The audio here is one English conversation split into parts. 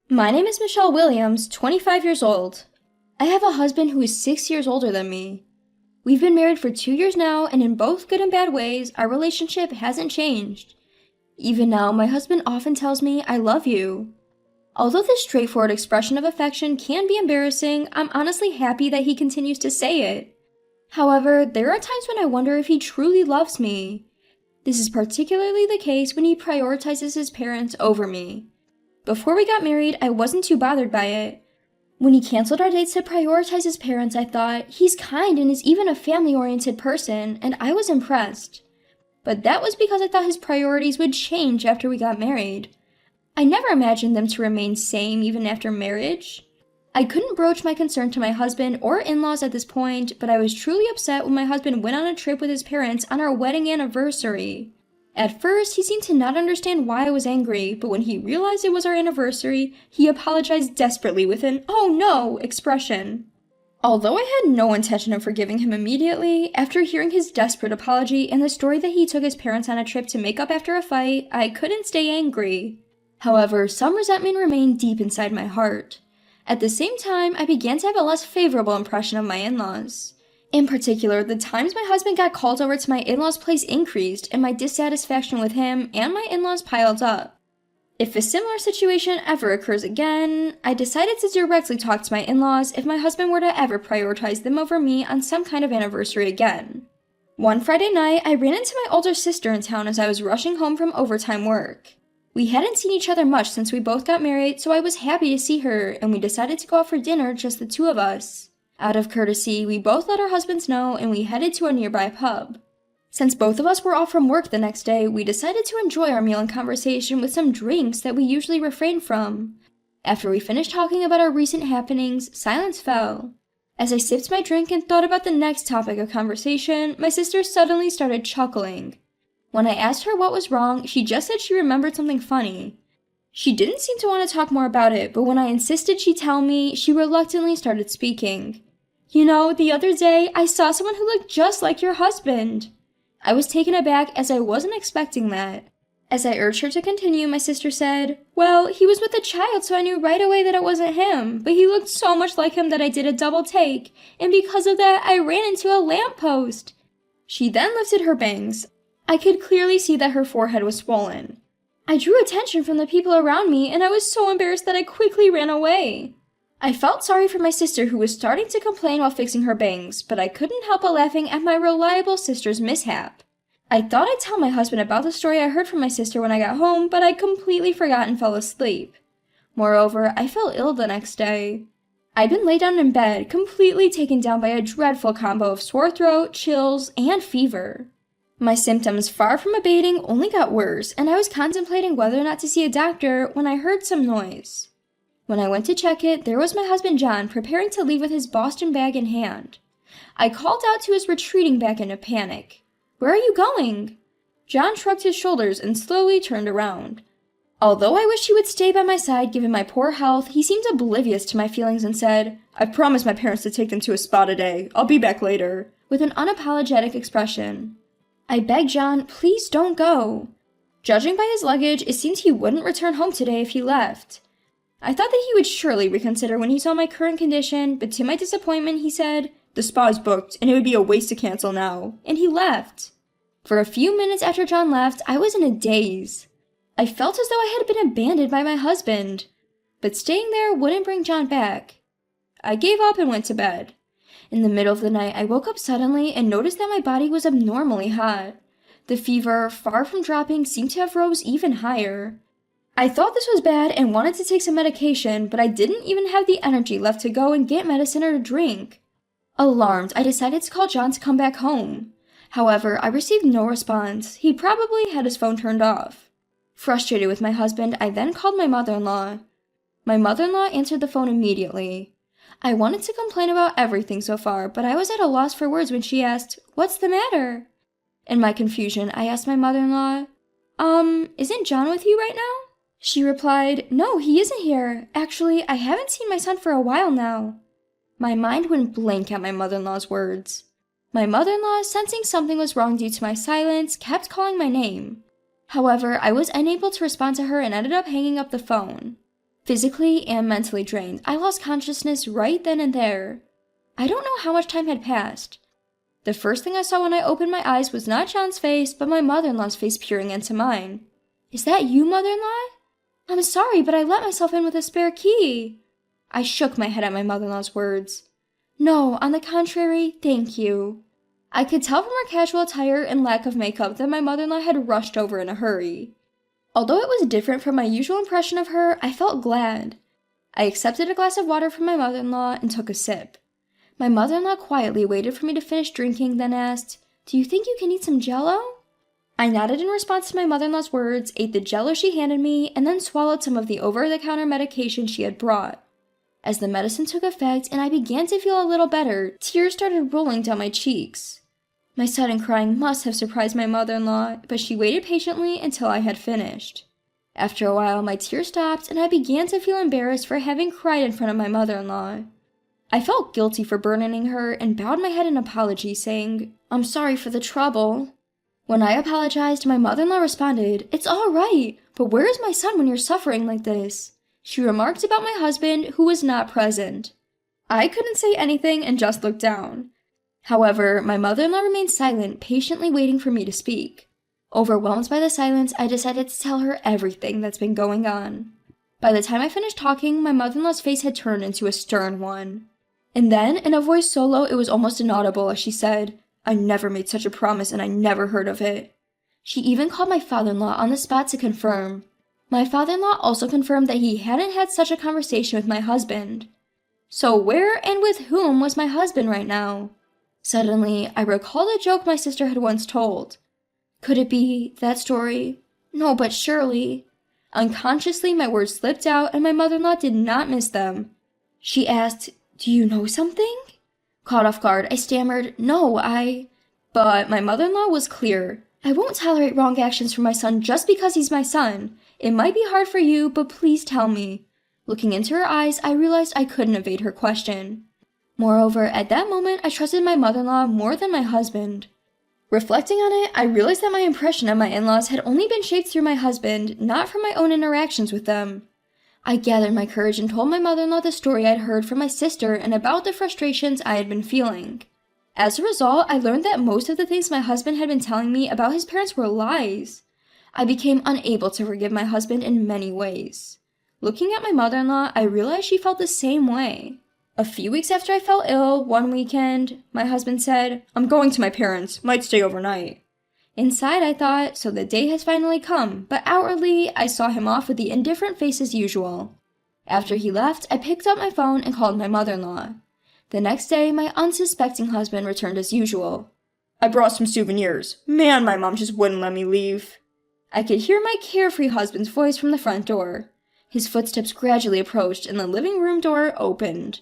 My name is Michelle Williams, 25 years old. I have a husband who is 6 years older than me. We've been married for 2 years now, and in both good and bad ways, our relationship hasn't changed. Even now, my husband often tells me, "I love you." Although this straightforward expression of affection can be embarrassing, I'm honestly happy that he continues to say it. However, there are times when I wonder if he truly loves me. This is particularly the case when he prioritizes his parents over me. Before we got married, I wasn't too bothered by it. When he canceled our dates to prioritize his parents, I thought, he's kind and is even a family-oriented person, and I was impressed. But that was because I thought his priorities would change after we got married. I never imagined them to remain same even after marriage. I couldn't broach my concern to my husband or in-laws at this point, but I was truly upset when my husband went on a trip with his parents on our wedding anniversary. At first, he seemed to not understand why I was angry, but when he realized it was our anniversary, he apologized desperately with an "oh no" expression. Although I had no intention of forgiving him immediately, after hearing his desperate apology and the story that he took his parents on a trip to make up after a fight, I couldn't stay angry. However, some resentment remained deep inside my heart. At the same time, I began to have a less favorable impression of my in-laws. In particular, the times my husband got called over to my in-laws' place increased, and my dissatisfaction with him and my in-laws piled up. If a similar situation ever occurs again, I decided to directly talk to my in-laws if my husband were to ever prioritize them over me on some kind of anniversary again. One Friday night, I ran into my older sister in town as I was rushing home from overtime work. We hadn't seen each other much since we both got married, so I was happy to see her, and we decided to go out for dinner, just the two of us. Out of courtesy, we both let our husbands know, and we headed to a nearby pub. Since both of us were off from work the next day, we decided to enjoy our meal and conversation with some drinks that we usually refrain from. After we finished talking about our recent happenings, silence fell. As I sipped my drink and thought about the next topic of conversation, my sister suddenly started chuckling. When I asked her what was wrong, she just said she remembered something funny. She didn't seem to want to talk more about it, but when I insisted she tell me, she reluctantly started speaking. "You know, the other day, I saw someone who looked just like your husband." I was taken aback as I wasn't expecting that. As I urged her to continue, my sister said, "Well, he was with a child, so I knew right away that it wasn't him, but he looked so much like him that I did a double take, and because of that, I ran into a lamppost." She then lifted her bangs. I could clearly see that her forehead was swollen. I drew attention from the people around me, and I was so embarrassed that I quickly ran away. I felt sorry for my sister who was starting to complain while fixing her bangs, but I couldn't help but laughing at my reliable sister's mishap. I thought I'd tell my husband about the story I heard from my sister when I got home, but I completely forgot and fell asleep. Moreover, I felt ill the next day. I'd been laid down in bed, completely taken down by a dreadful combo of sore throat, chills, and fever. My symptoms, far from abating, only got worse, and I was contemplating whether or not to see a doctor when I heard some noise. When I went to check it, there was my husband John preparing to leave with his Boston bag in hand. I called out to his retreating back in a panic. "Where are you going?" John shrugged his shoulders and slowly turned around. Although I wished he would stay by my side given my poor health, he seemed oblivious to my feelings and said, "I've promised my parents to take them to a spa today. I'll be back later," with an unapologetic expression. I begged John, "Please don't go." Judging by his luggage, it seemed he wouldn't return home today if he left. I thought that he would surely reconsider when he saw my current condition, but to my disappointment he said, "The spa is booked, and it would be a waste to cancel now," and he left. For a few minutes after John left, I was in a daze. I felt as though I had been abandoned by my husband, but staying there wouldn't bring John back. I gave up and went to bed. In the middle of the night, I woke up suddenly and noticed that my body was abnormally hot. The fever, far from dropping, seemed to have rose even higher. I thought this was bad and wanted to take some medication, but I didn't even have the energy left to go and get medicine or to drink. Alarmed, I decided to call John to come back home. However, I received no response. He probably had his phone turned off. Frustrated with my husband, I then called my mother-in-law. My mother-in-law answered the phone immediately. I wanted to complain about everything so far, but I was at a loss for words when she asked, "What's the matter?" In my confusion, I asked my mother-in-law, "Isn't John with you right now?" She replied, "No, he isn't here. Actually, I haven't seen my son for a while now." My mind went blank at my mother-in-law's words. My mother-in-law, sensing something was wrong due to my silence, kept calling my name. However, I was unable to respond to her and ended up hanging up the phone. Physically and mentally drained, I lost consciousness right then and there. I don't know how much time had passed. The first thing I saw when I opened my eyes was not John's face, but my mother-in-law's face peering into mine. "Is that you, mother-in-law?" "I'm sorry, but I let myself in with a spare key." I shook my head at my mother-in-law's words. "No, on the contrary, thank you." I could tell from her casual attire and lack of makeup that my mother-in-law had rushed over in a hurry. Although it was different from my usual impression of her, I felt glad. I accepted a glass of water from my mother-in-law and took a sip. My mother-in-law quietly waited for me to finish drinking, then asked, "Do you think you can eat some Jell-O?" I nodded in response to my mother-in-law's words, ate the Jell-O she handed me, and then swallowed some of the over-the-counter medication she had brought. As the medicine took effect and I began to feel a little better, tears started rolling down my cheeks. My sudden crying must have surprised my mother-in-law, but she waited patiently until I had finished. After a while, my tears stopped, and I began to feel embarrassed for having cried in front of my mother-in-law. I felt guilty for burdening her and bowed my head in apology, saying, "I'm sorry for the trouble." When I apologized, my mother-in-law responded, "It's all right, but where is my son when you're suffering like this?" She remarked about my husband, who was not present. I couldn't say anything and just looked down. However, my mother-in-law remained silent, patiently waiting for me to speak. Overwhelmed by the silence, I decided to tell her everything that's been going on. By the time I finished talking, my mother-in-law's face had turned into a stern one. And then, in a voice so low it was almost inaudible, as she said, "I never made such a promise and I never heard of it." She even called my father-in-law on the spot to confirm. My father-in-law also confirmed that he hadn't had such a conversation with my husband. So where and with whom was my husband right now? Suddenly, I recalled a joke my sister had once told. Could it be that story? No, but surely. Unconsciously, my words slipped out and my mother-in-law did not miss them. She asked, "Do you know something?" Caught off guard, I stammered, "No, But my mother-in-law was clear. "I won't tolerate wrong actions from my son just because he's my son. It might be hard for you, but please tell me." Looking into her eyes, I realized I couldn't evade her question. Moreover, at that moment, I trusted my mother-in-law more than my husband. Reflecting on it, I realized that my impression of my in-laws had only been shaped through my husband, not from my own interactions with them. I gathered my courage and told my mother-in-law the story I'd heard from my sister and about the frustrations I had been feeling. As a result, I learned that most of the things my husband had been telling me about his parents were lies. I became unable to forgive my husband in many ways. Looking at my mother-in-law, I realized she felt the same way. A few weeks after I fell ill, one weekend, my husband said, "I'm going to my parents, might stay overnight." Inside, I thought, so the day has finally come, but outwardly, I saw him off with the indifferent face as usual. After he left, I picked up my phone and called my mother-in-law. The next day, my unsuspecting husband returned as usual. "I brought some souvenirs. Man, my mom just wouldn't let me leave." I could hear my carefree husband's voice from the front door. His footsteps gradually approached and the living room door opened.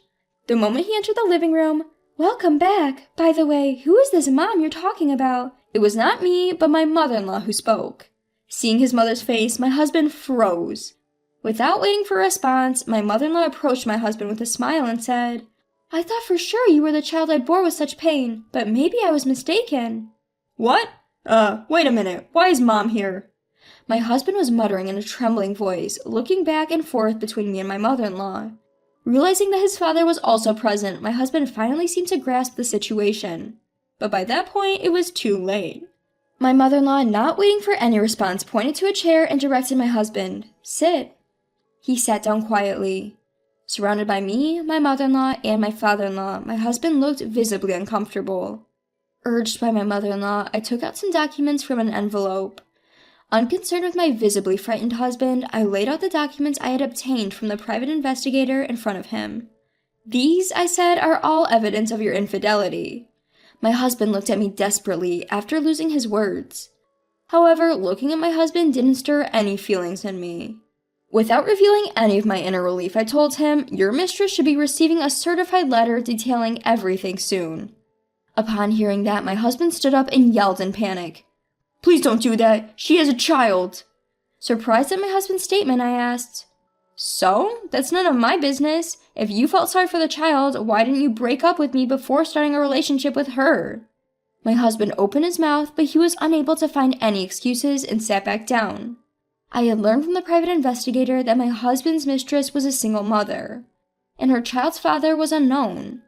The moment he entered the living room, "Welcome back. By the way, who is this mom you're talking about?" It was not me, but my mother-in-law who spoke. Seeing his mother's face, my husband froze. Without waiting for a response, my mother-in-law approached my husband with a smile and said, "I thought for sure you were the child I bore with such pain, but maybe I was mistaken." "What? Wait a minute. Why is Mom here?" My husband was muttering in a trembling voice, looking back and forth between me and my mother-in-law. Realizing that his father was also present, my husband finally seemed to grasp the situation. But by that point, it was too late. My mother-in-law, not waiting for any response, pointed to a chair and directed my husband, "Sit." He sat down quietly. Surrounded by me, my mother-in-law, and my father-in-law, my husband looked visibly uncomfortable. Urged by my mother-in-law, I took out some documents from an envelope. Unconcerned with my visibly frightened husband, I laid out the documents I had obtained from the private investigator in front of him. "These," I said, "are all evidence of your infidelity." My husband looked at me desperately after losing his words. However, looking at my husband didn't stir any feelings in me. Without revealing any of my inner relief, I told him, "Your mistress should be receiving a certified letter detailing everything soon." Upon hearing that, my husband stood up and yelled in panic, "Please don't do that. She is a child." Surprised at my husband's statement, I asked, "So? That's none of my business. If you felt sorry for the child, why didn't you break up with me before starting a relationship with her?" My husband opened his mouth, but he was unable to find any excuses and sat back down. I had learned from the private investigator that my husband's mistress was a single mother, and her child's father was unknown.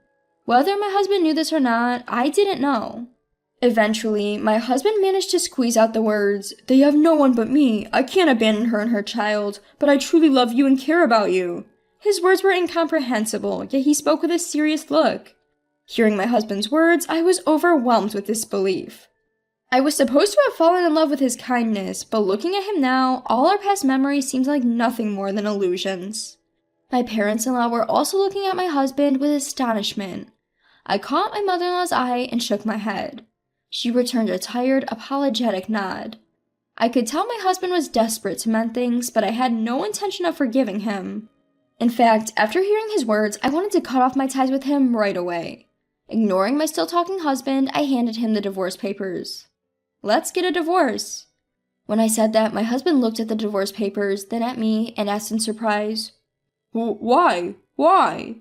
Whether my husband knew this or not, I didn't know. Eventually, my husband managed to squeeze out the words, "They have no one but me. I can't abandon her and her child, but I truly love you and care about you." His words were incomprehensible, yet he spoke with a serious look. Hearing my husband's words, I was overwhelmed with disbelief. I was supposed to have fallen in love with his kindness, but looking at him now, all our past memories seemed like nothing more than illusions. My parents-in-law were also looking at my husband with astonishment. I caught my mother-in-law's eye and shook my head. She returned a tired, apologetic nod. I could tell my husband was desperate to mend things, but I had no intention of forgiving him. In fact, after hearing his words, I wanted to cut off my ties with him right away. Ignoring my still-talking husband, I handed him the divorce papers. "Let's get a divorce." When I said that, my husband looked at the divorce papers, then at me, and asked in surprise, "Why? Why?"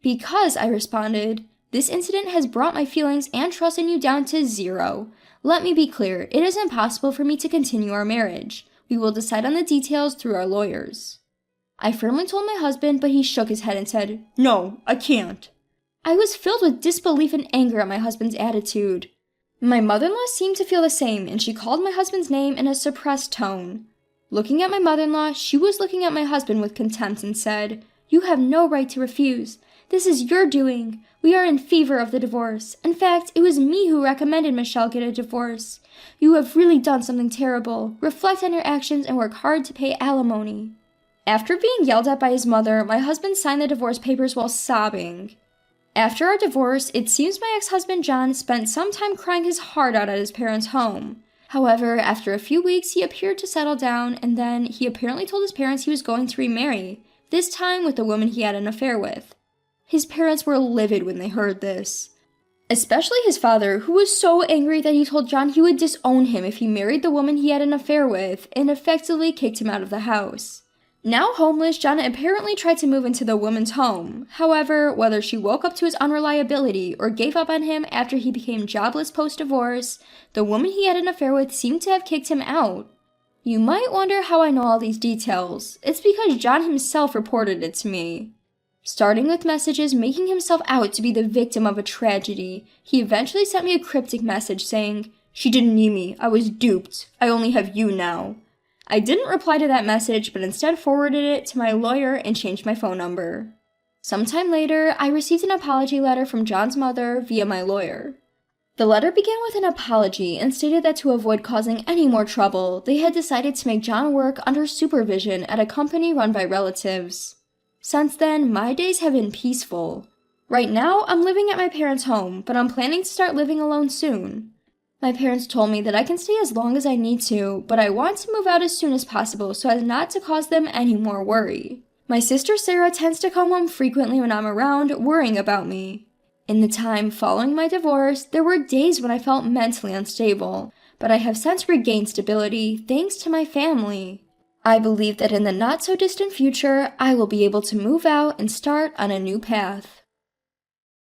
"Because," I responded, "this incident has brought my feelings and trust in you down to 0. Let me be clear, it is impossible for me to continue our marriage. We will decide on the details through our lawyers." I firmly told my husband, but he shook his head and said, "No, I can't." I was filled with disbelief and anger at my husband's attitude. My mother-in-law seemed to feel the same, and she called my husband's name in a suppressed tone. Looking at my mother-in-law, she was looking at my husband with contempt and said, "You have no right to refuse. This is your doing. We are in favor of the divorce. In fact, it was me who recommended Michelle get a divorce. You have really done something terrible. Reflect on your actions and work hard to pay alimony." After being yelled at by his mother, my husband signed the divorce papers while sobbing. After our divorce, it seems my ex-husband John spent some time crying his heart out at his parents' home. However, after a few weeks, he appeared to settle down, and then he apparently told his parents he was going to remarry, this time with the woman he had an affair with. His parents were livid when they heard this. Especially his father, who was so angry that he told John he would disown him if he married the woman he had an affair with, and effectively kicked him out of the house. Now homeless, John apparently tried to move into the woman's home. However, whether she woke up to his unreliability or gave up on him after he became jobless post-divorce, the woman he had an affair with seemed to have kicked him out. You might wonder how I know all these details. It's because John himself reported it to me. Starting with messages making himself out to be the victim of a tragedy, he eventually sent me a cryptic message saying, "She didn't need me. I was duped. I only have you now." I didn't reply to that message, but instead forwarded it to my lawyer and changed my phone number. Sometime later, I received an apology letter from John's mother via my lawyer. The letter began with an apology and stated that to avoid causing any more trouble, they had decided to make John work under supervision at a company run by relatives. Since then, my days have been peaceful. Right now, I'm living at my parents' home, but I'm planning to start living alone soon. My parents told me that I can stay as long as I need to, but I want to move out as soon as possible so as not to cause them any more worry. My sister Sarah tends to come home frequently when I'm around, worrying about me. In the time following my divorce, there were days when I felt mentally unstable, but I have since regained stability thanks to my family. I believe that in the not-so-distant future, I will be able to move out and start on a new path.